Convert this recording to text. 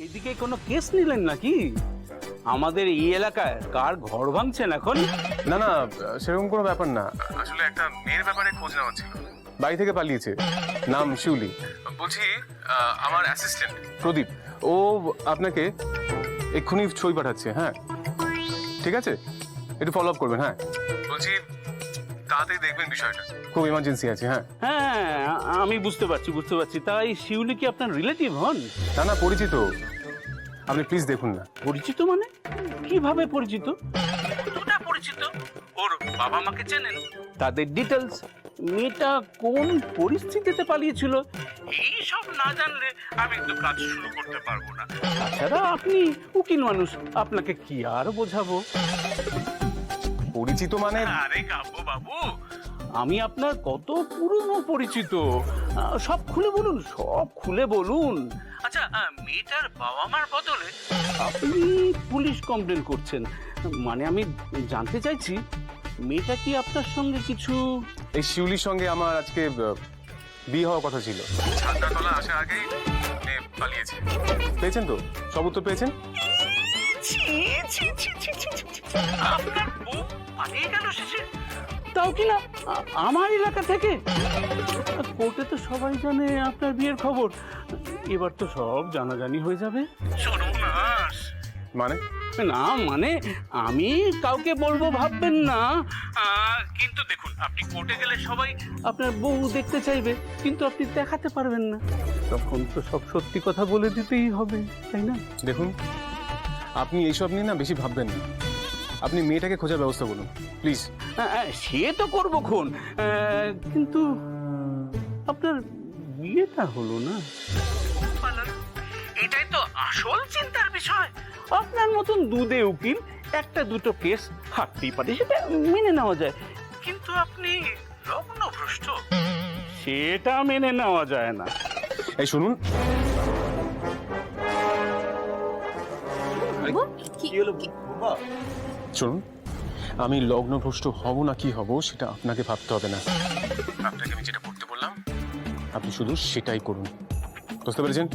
এইদিকে কোনো কেস নিলেন নাকি? আমাদের এই এলাকায় কার ঘর ভাঙছেন এখন? না না, সেরকম কোনো ব্যাপার না। আসলে একটা মেয়ের ব্যাপারে খোঁজ নেওয়া ছিল, বাড়ি থেকে পালিয়েছে, নাম শিউলি। বলছি আমার অ্যাসিস্ট্যান্ট প্রদীপ, ও আপনাকে এক্ষুনি ছবি পাঠাচ্ছে। হ্যাঁ ঠিক আছে, একটু ফলো আপ করবেন। হ্যাঁ বলছি তাড়াতাড়ি দেখবেন বিষয়টা, খুব ইমার্জেন্সি আছে। হ্যাঁ হ্যাঁ, আমি বুঝতে পারছি। তাই শিউলি কি আপনার রিলেটিভ হন? না না, পরিচিত। আপনি প্লিজ দেখুন না। পরিচিত মানে? কিভাবে পরিচিত? কতটা পরিচিত? ওর বাবা মাকে চেনেন? তাদের ডিটেলস, মেয়েটা কোন পরিস্থিতিতে পালিয়েছিল, এই সব না জানলে আমি তো কাজ শুরু করতে পারবো না। তাছাড়া আপনি উকিল মানুষ, আপনাকে কি আর বোঝাবো। পরিচিত মানে? আরে কাব্য বাবু, আমি আপনার কত পুরনো পরিচিত, সব খুলে বলুন। আচ্ছা, মেয়েটার বাবা মার বদলে আপনি পুলিশ কমপ্লেন করছেন, মানে আমি জানতে চাইছি মেয়েটা কি আপনার সঙ্গে কিছু? এই শিউলির সঙ্গে আমার আজকে বিয়ে হওয়ার কথা ছিল, ছাত্রাতলা আসার আগেই পালিয়েছে। পেয়েছেন তো? সব উত্তর পেয়েছেন? আপনার বউ পালিয়ে গেল শেষে, তাও কিনা আমার এলাকা থেকে? কোর্টে তো সবাই জানে আপনার বিয়ের খবর, এবার তো সব জানাজানি হয়ে যাবে। সর্বনাশ। মানে? না মানে আমি কাউকে বলবো ভাববেন না, কিন্তু দেখুন আপনি কোর্টে গেলে সবাই আপনার বউ দেখতে চাইবে, কিন্তু আপনি দেখাতে পারবেন না, তখন তো সব সত্যি কথা বলে দিতেই হবে, তাই না? দেখুন, আপনি এইসব নিয়ে না বেশি ভাববেন না, আপনি মেয়েটাকে খোঁজার ব্যবস্থা করুন প্লিজ। সে তো করবো খন, কিন্তু আপনার বিয়েটা হলো না, এটাই তো আসল চিন্তার বিষয়। আপনার মতন দুধে উকিল একটা দুটো কেস হাঁটতেই পারে, সেটা মেনে নেওয়া যায়, কিন্তু আপনি লগ্নভ্রষ্ট, সেটা মেনে নেওয়া যায় না। এই শুনুন, শুনুন, আমি লগ্নভ্রষ্ট হব না কি হব সেটা আপনাকে ভাবতে হবে না, আপনাকে আমি যেটা করতে বললাম আপনি শুধু সেটাই করুন, বুঝতে পেরেছেন?